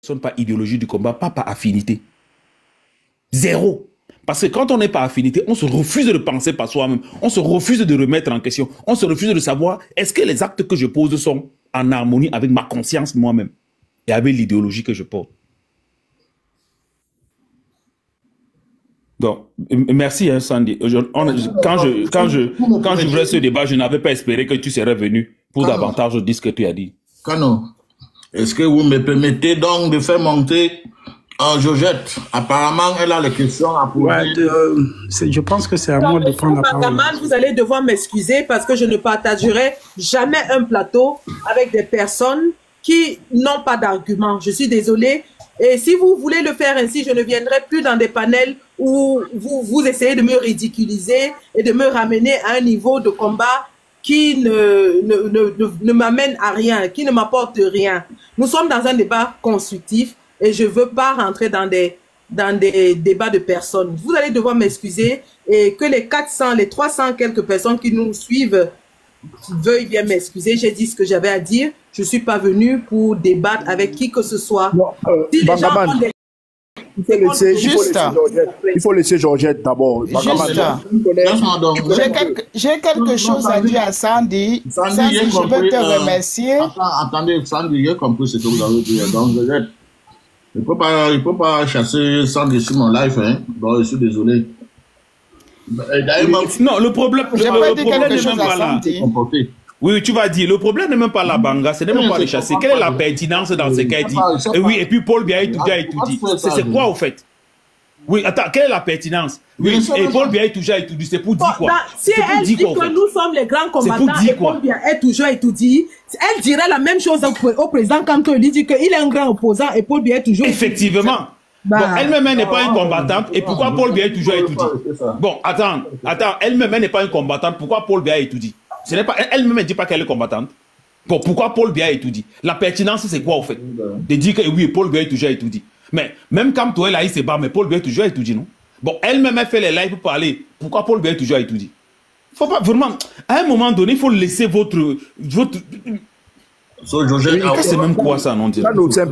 fonctionne par idéologie du combat, pas par affinité. Zéro. Parce que quand on n'est pas affinité, on se refuse de penser par soi-même. On se refuse de remettre en question. On se refuse de savoir est-ce que les actes que je pose sont en harmonie avec ma conscience moi-même et avec l'idéologie que je porte. Donc, merci, hein, Sandy. Quand j'ouvrais ce débat, je n'avais pas espéré que tu serais venu pour davantage dire ce que tu as dit. Kano, est-ce que vous me permettez donc de faire monter Georgette? Apparemment, elle a les questions à poser. Ouais, je pense que c'est à moi de prendre la parole. Vous allez devoir m'excuser parce que je ne partagerai jamais un plateau avec des personnes qui n'ont pas d'argument. Je suis désolée. Et si vous voulez le faire ainsi, je ne viendrai plus dans des panels où vous essayez de me ridiculiser et de me ramener à un niveau de combat qui ne m'amène à rien, qui ne m'apporte rien. Nous sommes dans un débat constructif et je ne veux pas rentrer dans des débats de personnes. Vous allez devoir m'excuser et que les 400, les 300 quelques personnes qui nous suivent veuillent bien m'excuser. J'ai dit ce que j'avais à dire. Je ne suis pas venu pour débattre avec qui que ce soit. Non, si les gens ont des... Il faut laisser Georgette d'abord. J'ai quelque chose à dire à Sandy. Sandy, je veux te remercier. Attendez, Sandy, j'ai compris ce que vous avez dit. Donc, Georgette, il ne faut pas chasser Sandy sur mon live. Hein. Bon, je suis désolé. Non, le problème n'est même pas là. Oui, tu vas dire, le problème n'est même pas la Banga, c'est même pas les chasser. Quelle est la pertinence dans ce qu'elle dit? Et oui, et puis Paul Biya et tout dit. C'est quoi au fait? Oui, attends, quelle est la pertinence? Oui, et Paul Biya et tout dit, c'est pour dire quoi? Si elle dit que nous sommes les grands combattants et Paul Biya et tout dit, elle dirait la même chose au président quand il dit qu'il est un grand opposant et Paul Biya est toujours... Effectivement. Bon, elle-même n'est pas une combattante, et pourquoi Paul Biya toujours étudie? Bon, attends, elle-même n'est pas une combattante, pourquoi Paul Biya étudie? Ce n'est pas, elle-même ne dit pas qu'elle est combattante. Bon, pourquoi Paul Biya étudie? La pertinence, c'est quoi au fait? De dire que oui, Paul Biya toujours étudie. Mais même quand toi, là, il se bat, mais Paul Biya toujours étudie, non? Bon, elle-même, elle fait les lives pour parler. Pourquoi Paul Biya toujours étudie? Faut pas vraiment, à un moment donné, il faut laisser votre c'est même quoi ça, non? C'est un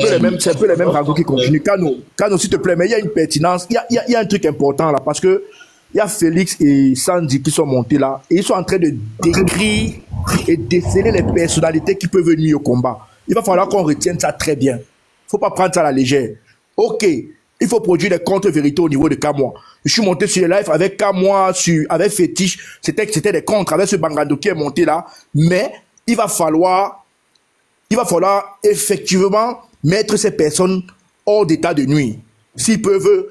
peu les mêmes ragots qui continuent. Kano, s'il te plaît, mais il y a une pertinence, il y a un truc important là, parce que il y a Félix et Sandy qui sont montés là, et ils sont en train de décrire et déceler les personnalités qui peuvent venir au combat. Il va falloir qu'on retienne ça très bien. Il ne faut pas prendre ça à la légère. Ok, il faut produire des contre-vérités au niveau de Kamwa. Je suis monté sur les lives avec Kamwa, avec Fétiche, c'était des contre, avec ce Bangando qui est monté là, mais il va falloir effectivement mettre ces personnes hors d'état de nuire. S'ils peuvent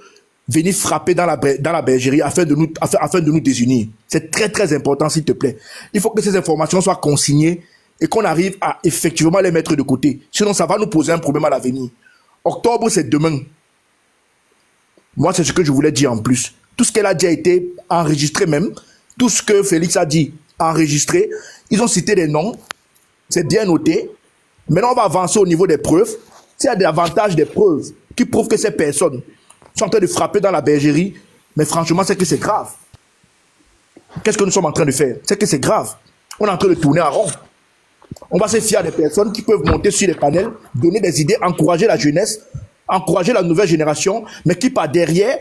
venir frapper dans la bergerie afin de nous désunir. C'est très très important, s'il te plaît. Il faut que ces informations soient consignées et qu'on arrive à effectivement les mettre de côté. Sinon, ça va nous poser un problème à l'avenir. Octobre, c'est demain. Moi, c'est ce que je voulais dire en plus. Tout ce qu'elle a dit a été enregistré même. Tout ce que Félix a dit, enregistré. Ils ont cité des noms. C'est bien noté. Maintenant, on va avancer au niveau des preuves. S'il y a davantage des preuves qui prouvent que ces personnes sont en train de frapper dans la bergerie, mais franchement, c'est que c'est grave. Qu'est-ce que nous sommes en train de faire? C'est que c'est grave. On est en train de tourner en rond. On va se fier à des personnes qui peuvent monter sur les panels, donner des idées, encourager la jeunesse, encourager la nouvelle génération, mais qui par derrière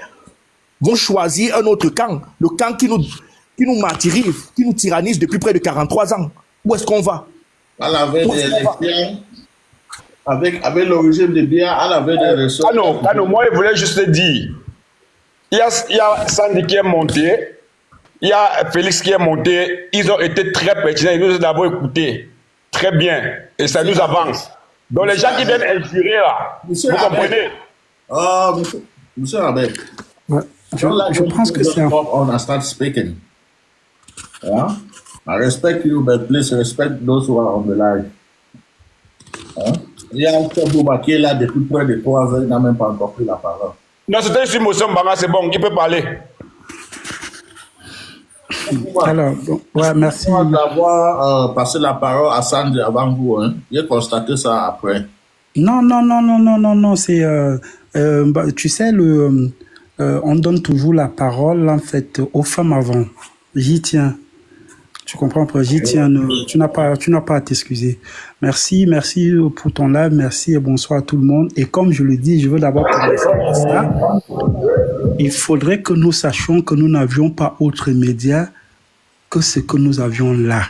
vont choisir un autre camp. Le camp qui nous martyrise, qui nous tyrannise depuis près de 43 ans. Où est-ce qu'on va? À la veille des élections, avec l'origine de Biya, à la veille des élections. Ah non, moi je voulais juste te dire, il y a Sandy qui est monté, il y a Félix qui est monté, ils ont été très pertinents, ils nous ont d'abord écoutés, très bien, et ça nous avance. Donc les gens qui viennent inspirer là, vous comprenez? Monsieur Rabek, je pense que c'est... On a started speaking. Yeah? I respect you, but please respect those who are on the live. Hein? Il y a un Bouba qui est là depuis près de 3 ans, il n'a même pas encore pris la parole. Non, c'était sur Motion Banga, c'est bon, il peut parler. Alors, ouais, merci. D'avoir passé la parole à Sandy avant vous, hein. J'ai constaté ça après. Non, c'est... tu sais, on donne toujours la parole, en fait, aux femmes avant. J'y tiens. Tu comprends, Brigitte, tu n'as pas à t'excuser. Merci pour ton live, merci et bonsoir à tout le monde. Et comme je le dis, je veux d'abord commencer par ça. Il faudrait que nous sachions que nous n'avions pas autre média que ce que nous avions là.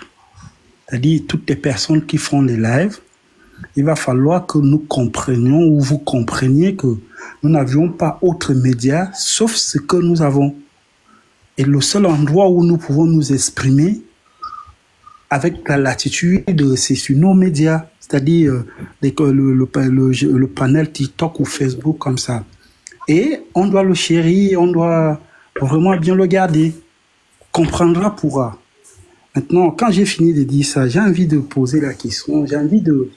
C'est-à-dire, toutes les personnes qui font les lives, il va falloir que nous comprenions ou vous compreniez que nous n'avions pas autre média sauf ce que nous avons. Et le seul endroit où nous pouvons nous exprimer avec la latitude, c'est sur nos médias, c'est-à-dire le panel TikTok ou Facebook comme ça. Et on doit le chérir, on doit vraiment bien le garder. Comprendra pourra. Maintenant, quand j'ai fini de dire ça, j'ai envie de poser la question, j'ai envie de...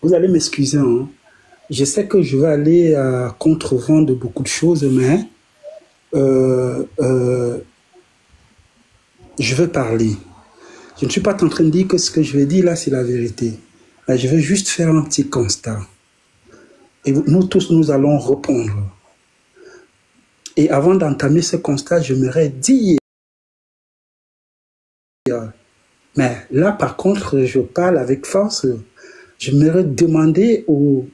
Vous allez m'excuser, hein. Je sais que je vais aller à contre-vent de beaucoup de choses, mais je vais parler. Je ne suis pas en train de dire que ce que je vais dire là, c'est la vérité. Mais je vais juste faire un petit constat. Et nous tous, nous allons répondre. Et avant d'entamer ce constat, j'aimerais dire... Mais là, par contre, je parle avec force. J'aimerais demander aux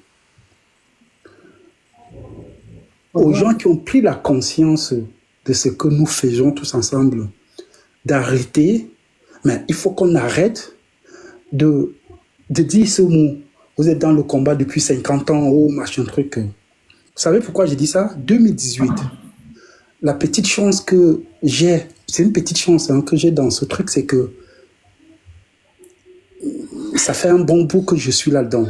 gens qui ont pris la conscience de ce que nous faisons tous ensemble, d'arrêter. Mais il faut qu'on arrête de dire ce mot. Vous êtes dans le combat depuis 50 ans, oh, machin truc. Vous savez pourquoi j'ai dit ça? 2018. La petite chance que j'ai, c'est une petite chance que j'ai dans ce truc, c'est que ça fait un bon bout que je suis là-dedans.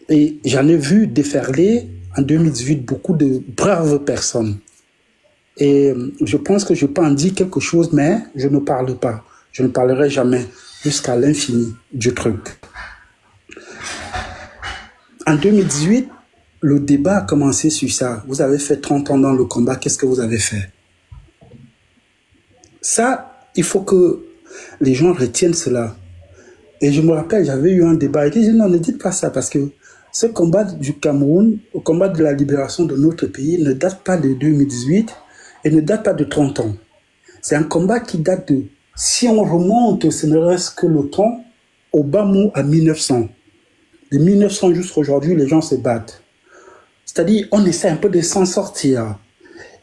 Et j'en ai vu déferler en 2018 beaucoup de braves personnes. Et je pense que je peux en dire quelque chose, mais je ne parle pas. Je ne parlerai jamais jusqu'à l'infini du truc. En 2018, le débat a commencé sur ça. Vous avez fait 30 ans dans le combat, qu'est-ce que vous avez fait? Ça, il faut que les gens retiennent cela. Et je me rappelle, j'avais eu un débat. Et je dis non, ne dites pas ça, parce que ce combat du Cameroun, le combat de la libération de notre pays, ne date pas de 2018 et ne date pas de 30 ans. C'est un combat qui date de, si on remonte, ce ne reste que le temps, au bas mot à 1900. De 1900 jusqu'à aujourd'hui, les gens se battent. C'est-à-dire, on essaie un peu de s'en sortir.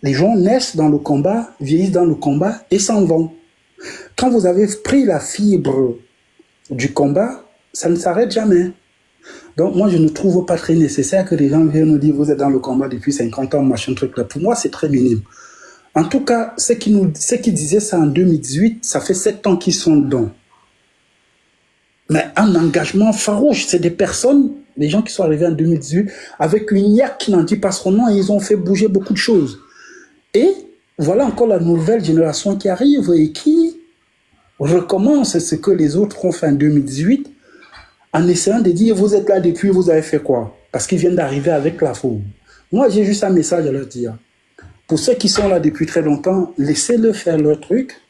Les gens naissent dans le combat, vieillissent dans le combat et s'en vont. Quand vous avez pris la fibre du combat, ça ne s'arrête jamais. Donc moi, je ne trouve pas très nécessaire que les gens viennent nous dire vous êtes dans le combat depuis 50 ans, machin truc là. Pour moi, c'est très minime. En tout cas, ceux qui disaient ça en 2018, ça fait 7 ans qu'ils sont dedans. Mais un engagement farouche, c'est des personnes, les gens qui sont arrivés en 2018, avec une IAC qui n'en dit pas son nom, et ils ont fait bouger beaucoup de choses. Et voilà encore la nouvelle génération qui arrive et qui recommence ce que les autres ont fait en 2018 en essayant de dire vous êtes là depuis, vous avez fait quoi? Parce qu'ils viennent d'arriver avec la foule. Moi, j'ai juste un message à leur dire. Pour ceux qui sont là depuis très longtemps, laissez-le faire leur truc.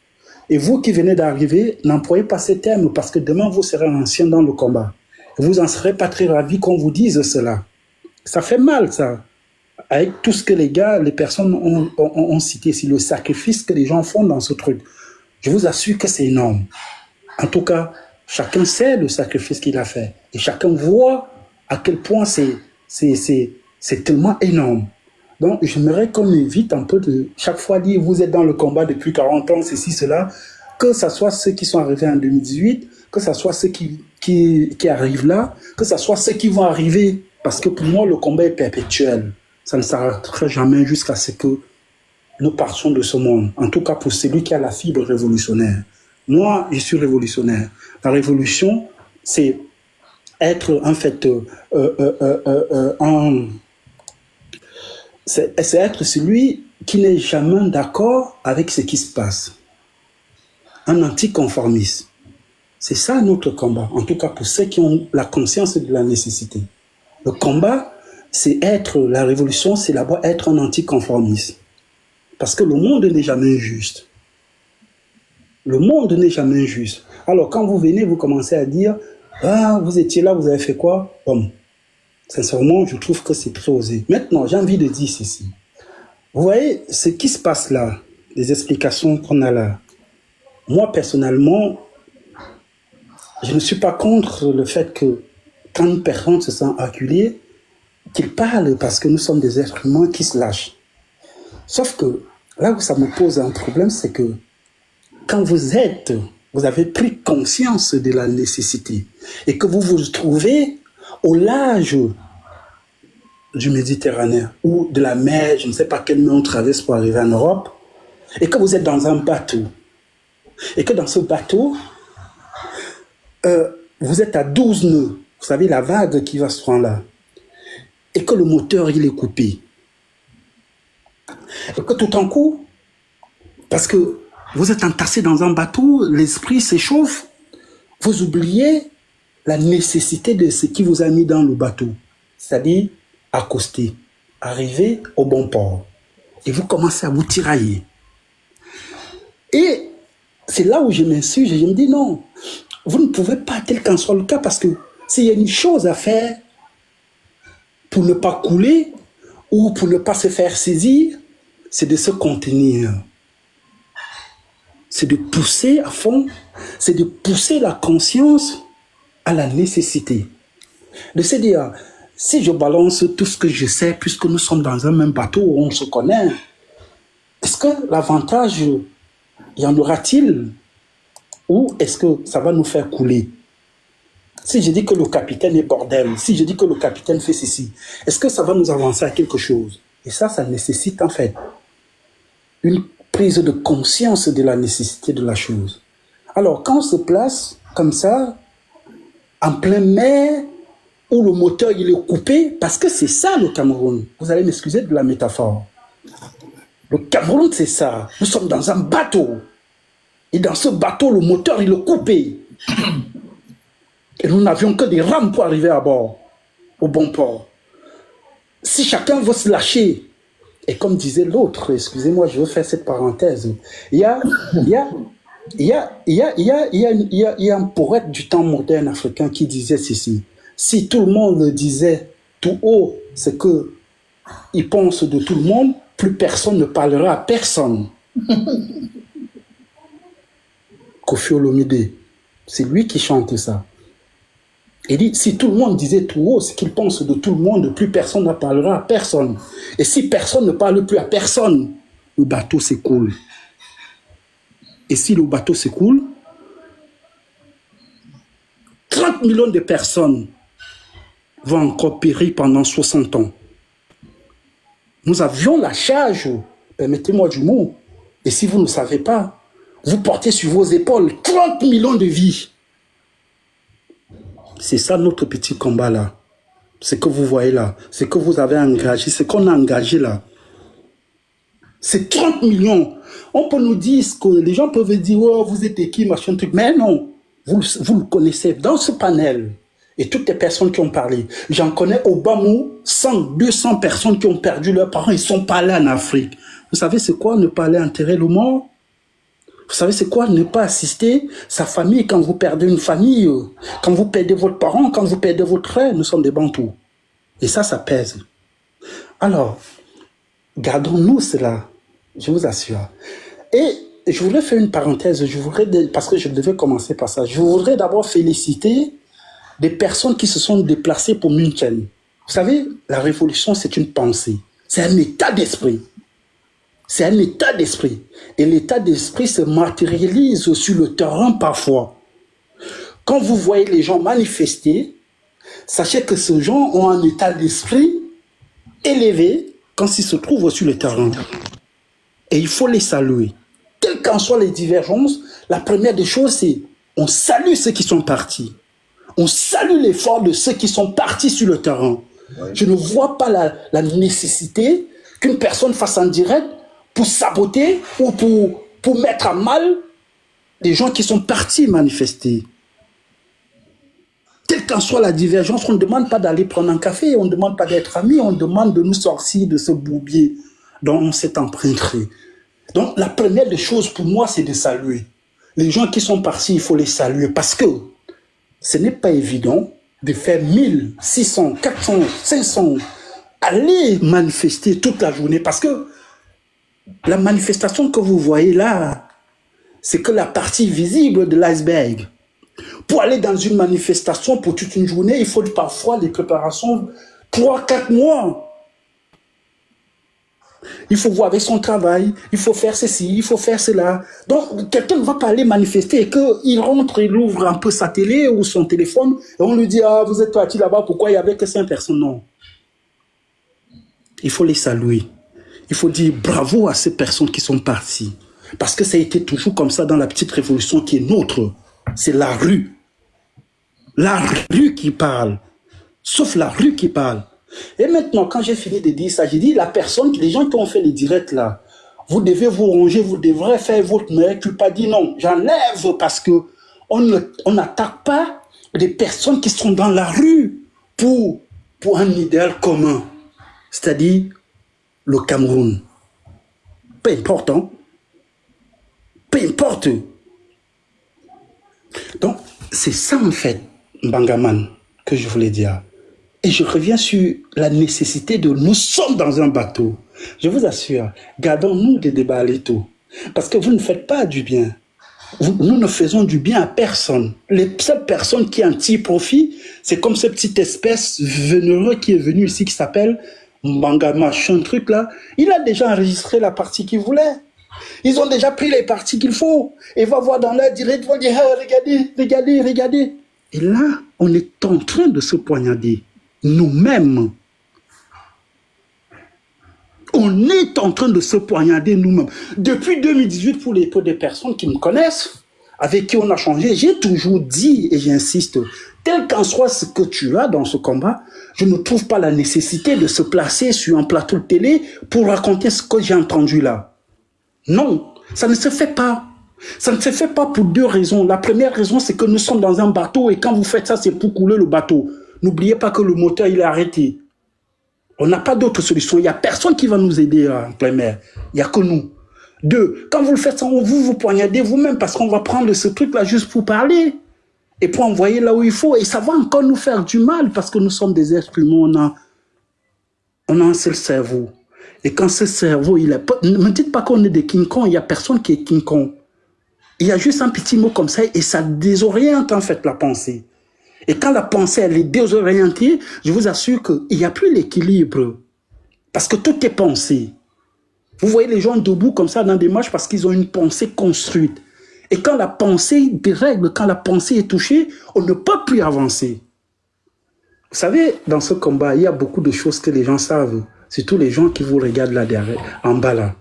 Et vous qui venez d'arriver, n'employez pas ces termes parce que demain, vous serez ancien dans le combat. Vous en serez pas très ravis qu'on vous dise cela. Ça fait mal, ça. Avec tout ce que les gars, les personnes ont cité, c'est le sacrifice que les gens font dans ce truc. Je vous assure que c'est énorme. En tout cas, chacun sait le sacrifice qu'il a fait. Et chacun voit à quel point c'est tellement énorme. Donc, j'aimerais qu'on évite un peu de chaque fois dire vous êtes dans le combat depuis 40 ans, ceci, cela, que ce soit ceux qui sont arrivés en 2018, que ce soit ceux qui arrivent là, que ce soit ceux qui vont arriver. Parce que pour moi, le combat est perpétuel. Ça ne s'arrêtera jamais jusqu'à ce que nous partions de ce monde. En tout cas, pour celui qui a la fibre révolutionnaire. Moi, je suis révolutionnaire. La révolution, c'est être, en fait, c'est être celui qui n'est jamais d'accord avec ce qui se passe. Un anticonformiste. C'est ça notre combat. En tout cas, pour ceux qui ont la conscience de la nécessité. Le combat, c'est être, la révolution, c'est d'abord être un anticonformiste. Parce que le monde n'est jamais injuste. Le monde n'est jamais injuste. Alors, quand vous venez, vous commencez à dire, ah, vous étiez là, vous avez fait quoi? Bon. Sincèrement, je trouve que c'est très osé. Maintenant, j'ai envie de dire ceci. Vous voyez, ce qui se passe là, les explications qu'on a là, moi, personnellement, je ne suis pas contre le fait que quand une personne se sent acculée, qu'il parle parce que nous sommes des êtres humains qui se lâchent. Sauf que là où ça me pose un problème, c'est que quand vous avez pris conscience de la nécessité et que vous vous trouvez au large du Méditerranée ou de la mer, je ne sais pas quelle mer on traverse pour arriver en Europe, et que vous êtes dans un bateau, et que dans ce bateau, vous êtes à 12 nœuds, vous savez la vague qui va se prendre là, et que le moteur il est coupé, et que tout en coup, parce que vous êtes entassé dans un bateau, l'esprit s'échauffe, vous oubliez la nécessité de ce qui vous a mis dans le bateau, c'est-à-dire accoster, arriver au bon port, et vous commencez à vous tirailler. Et c'est là où je m'insurge, je me dis non, vous ne pouvez pas, tel qu'en soit le cas, parce que s'il y a une chose à faire pour ne pas couler ou pour ne pas se faire saisir, c'est de se contenir. C'est de pousser à fond, c'est de pousser la conscience à la nécessité. De se dire, si je balance tout ce que je sais, puisque nous sommes dans un même bateau où on se connaît, est-ce que l'avantage, y en aura-t-il? Ou est-ce que ça va nous faire couler? Si je dis que le capitaine est bordel, si je dis que le capitaine fait ceci, est-ce que ça va nous avancer à quelque chose? Et ça nécessite en fait une prise de conscience de la nécessité de la chose. Alors, quand on se place comme ça, en plein mer, où le moteur il est coupé, parce que c'est ça le Cameroun. Vous allez m'excuser de la métaphore. Le Cameroun, c'est ça. Nous sommes dans un bateau. Et dans ce bateau, le moteur il est coupé. Et nous n'avions que des rames pour arriver à bord, au bon port. Si chacun veut se lâcher, et comme disait l'autre, excusez-moi, je veux faire cette parenthèse, il y a un poète du temps moderne africain qui disait ceci: si tout le monde disait tout haut ce qu'il pense de tout le monde, plus personne ne parlera à personne. Koffi Olomide, c'est lui qui chante ça. Il dit, si tout le monde disait tout haut ce qu'il pense de tout le monde, plus personne ne parlera à personne. Et si personne ne parle plus à personne, le bateau s'écoule. Et si le bateau s'écoule, 30 millions de personnes vont encore périr pendant 60 ans. Nous avions la charge, permettez-moi du mot, et si vous ne savez pas, vous portez sur vos épaules 30 millions de vies. C'est ça notre petit combat là. Ce que vous voyez là, ce que vous avez engagé, ce qu'on a engagé là. C'est 30 millions. On peut nous dire que les gens peuvent dire, oh, vous êtes qui, machin truc. Mais non, vous le connaissez. Dans ce panel, et toutes les personnes qui ont parlé, j'en connais au Bamou, 100, 200 personnes qui ont perdu leurs parents, ils sont pas allés en Afrique. Vous savez c'est quoi ne pas aller enterrer le mort? Vous savez c'est quoi ne pas assister sa famille quand vous perdez une famille, quand vous perdez votre parent, quand vous perdez votre frère? Nous sommes des Bantous. Et ça pèse. Alors, gardons-nous cela, je vous assure. Et je voudrais faire une parenthèse, parce que je devais commencer par ça. Je voudrais d'abord féliciter des personnes qui se sont déplacées pour München. Vous savez, la révolution, c'est une pensée. C'est un état d'esprit. C'est un état d'esprit. Et l'état d'esprit se matérialise sur le terrain parfois. Quand vous voyez les gens manifester, sachez que ces gens ont un état d'esprit élevé quand ils se trouvent sur le terrain. Et il faut les saluer. Quelles qu'en soient les divergences, la première des choses, c'est on salue ceux qui sont partis. On salue l'effort de ceux qui sont partis sur le terrain. Ouais. Je ne vois pas la nécessité qu'une personne fasse en direct pour saboter ou pour mettre à mal les gens qui sont partis manifester. Quelle qu'en soit la divergence, on ne demande pas d'aller prendre un café, on ne demande pas d'être amis, on demande de nous sortir de ce bourbier dont on s'est emprunté. Donc la première des choses pour moi, c'est de saluer. Les gens qui sont partis, il faut les saluer parce que ce n'est pas évident de faire 1000, 600, 400, 500, aller manifester toute la journée parce que la manifestation que vous voyez là, c'est que la partie visible de l'iceberg. Pour aller dans une manifestation pour toute une journée, il faut parfois des préparations 3-4 mois. Il faut voir avec son travail, il faut faire ceci, il faut faire cela. Donc, quelqu'un ne va pas aller manifester et qu'il rentre, il ouvre un peu sa télé ou son téléphone et on lui dit « Ah, vous êtes parti là-bas, pourquoi il n'y avait que 5 personnes ?» Non. Il faut les saluer. Il faut dire bravo à ces personnes qui sont parties. Parce que ça a été toujours comme ça dans la petite révolution qui est nôtre. C'est la rue. La rue qui parle. Sauf la rue qui parle. Et maintenant, quand j'ai fini de dire ça, j'ai dit, les gens qui ont fait les directs là, vous devez vous ranger, vous devrez faire votre meilleur. Tu n'as pas dit non, j'enlève parce que on n'attaque pas des personnes qui sont dans la rue pour un idéal commun. C'est-à-dire le Cameroun. Peu importe, hein? Peu importe. Donc, c'est ça en fait, Bangaman, que je voulais dire. Et je reviens sur la nécessité de nous sommes dans un bateau. Je vous assure, gardons-nous des débats à l'étau. Parce que vous ne faites pas du bien. Nous ne faisons du bien à personne. Les seules personnes qui en tirent profit, c'est comme cette petite espèce vénéreux qui est venu ici, qui s'appelle Mbanga machin truc là. Il a déjà enregistré la partie qu'il voulait. Ils ont déjà pris les parties qu'il faut. Et va voir dans leur direct, ils vont dire, hey, regardez, regardez, regardez. Et là, on est en train de se poignarder. Nous-mêmes. On est en train de se poignarder nous-mêmes. Depuis 2018, pour des personnes qui me connaissent, avec qui on a changé, j'ai toujours dit, et j'insiste, tel qu'en soit ce que tu as dans ce combat, je ne trouve pas la nécessité de se placer sur un plateau de télé pour raconter ce que j'ai entendu là. Non, ça ne se fait pas. Ça ne se fait pas pour 2 raisons. La première raison, c'est que nous sommes dans un bateau et quand vous faites ça, c'est pour couler le bateau. N'oubliez pas que le moteur, il est arrêté. On n'a pas d'autre solution. Il n'y a personne qui va nous aider en plein mer. Il n'y a que nous. 2, quand vous le faites, vous poignardez vous-même parce qu'on va prendre ce truc-là juste pour parler et pour envoyer là où il faut. Et ça va encore nous faire du mal parce que nous sommes des êtres humains. On a un seul cerveau. Et quand ce cerveau, il est... Ne me dites pas qu'on est des King Kong. Il n'y a personne qui est King Kong. Il y a juste un petit mot comme ça et ça désoriente en fait la pensée. Et quand la pensée, elle est désorientée, je vous assure qu'il n'y a plus l'équilibre. Parce que tout est pensé. Vous voyez les gens debout comme ça dans des marches parce qu'ils ont une pensée construite. Et quand la pensée dérègle, quand la pensée est touchée, on ne peut plus avancer. Vous savez, dans ce combat, il y a beaucoup de choses que les gens savent. Surtout les gens qui vous regardent là derrière, en bas là.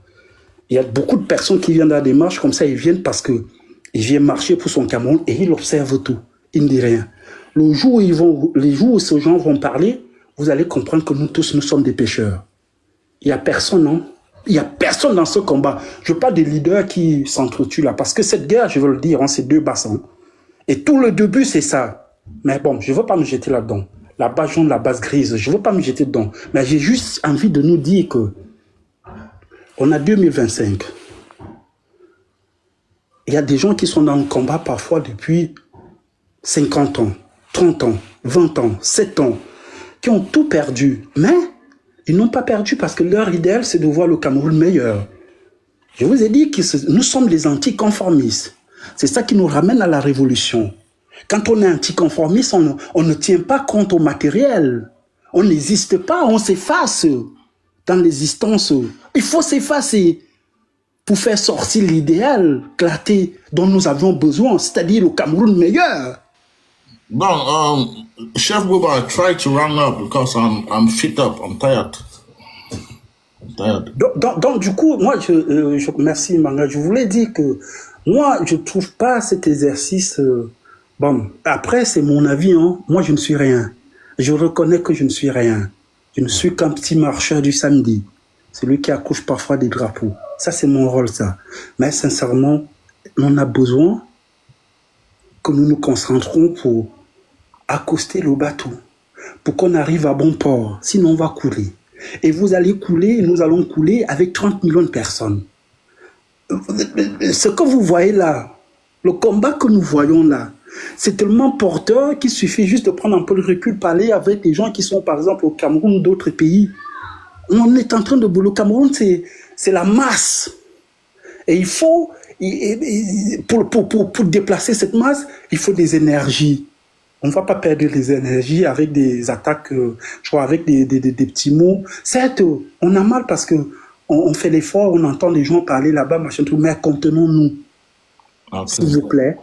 Il y a beaucoup de personnes qui viennent dans des marches comme ça, ils viennent parce qu'ils viennent marcher pour son Cameroun et ils observent tout. Ils ne disent rien. Les jours où ces gens vont parler, vous allez comprendre que nous tous, nous sommes des pécheurs. Il n'y a personne, non? Il n'y a personne dans ce combat. Je parle des leaders qui s'entretuent là. Parce que cette guerre, je veux le dire, hein, c'est 2 bassins. Et tout le début, c'est ça. Mais bon, je ne veux pas me jeter là-dedans. La base jaune, la base grise, je ne veux pas me jeter dedans. Mais j'ai juste envie de nous dire que on a 2025. Il y a des gens qui sont dans le combat parfois depuis 50 ans, 30 ans, 20 ans, 7 ans, qui ont tout perdu. Mais ils n'ont pas perdu parce que leur idéal, c'est de voir le Cameroun meilleur. Je vous ai dit que nous sommes les anticonformistes. C'est ça qui nous ramène à la révolution. Quand on est anticonformiste, on ne tient pas compte au matériel. On n'existe pas, on s'efface dans l'existence. Il faut s'effacer pour faire sortir l'idéal clarté dont nous avons besoin, c'est-à-dire le Cameroun meilleur. Bon, Chef Bouba, try to round up because I'm fit up, I'm tired. Donc du coup, moi, merci Manga, je voulais dire que moi, je ne trouve pas cet exercice... bon, après, c'est mon avis, hein. Moi, je ne suis rien. Je reconnais que je ne suis rien. Je ne suis qu'un petit marcheur du samedi. Celui qui accouche parfois des drapeaux. Ça, c'est mon rôle, ça. Mais sincèrement, on a besoin que nous nous concentrons pour accoster le bateau, pour qu'on arrive à bon port. Sinon, on va couler. Et vous allez couler, et nous allons couler avec 30 millions de personnes. Ce que vous voyez là, le combat que nous voyons là, c'est tellement porteur qu'il suffit juste de prendre un peu de recul, parler avec les gens qui sont par exemple au Cameroun ou d'autres pays. On est en train de... Le Cameroun, c'est la masse. Et il faut, pour déplacer cette masse, il faut des énergies. On ne va pas perdre les énergies avec des attaques, je crois, avec des petits mots. Certes, on a mal parce que on fait l'effort, on entend les gens parler là-bas, machin tout, mais contenons-nous. S'il vous plaît,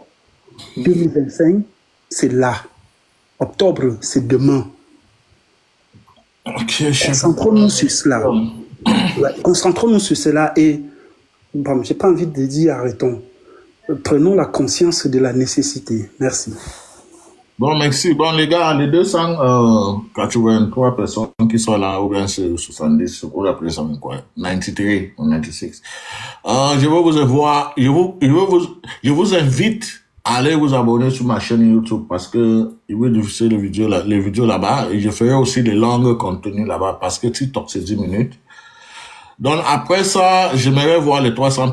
2025, c'est là. Octobre, c'est demain. Concentrons-nous sur cela. Concentrons-nous sur cela et, bon, j'ai pas envie de dire arrêtons. Prenons la conscience de la nécessité. Merci. Bon, merci. Bon, les gars, les 283 personnes qui sont là, ou bien c'est 70, ou après ça, quoi, 93 ou 96. Je vous invite à aller vous abonner sur ma chaîne YouTube parce que je vais diffuser les vidéos là-bas et je ferai aussi des longues contenus là-bas parce que TikTok c'est 10 minutes. Donc après ça, j'aimerais voir les 300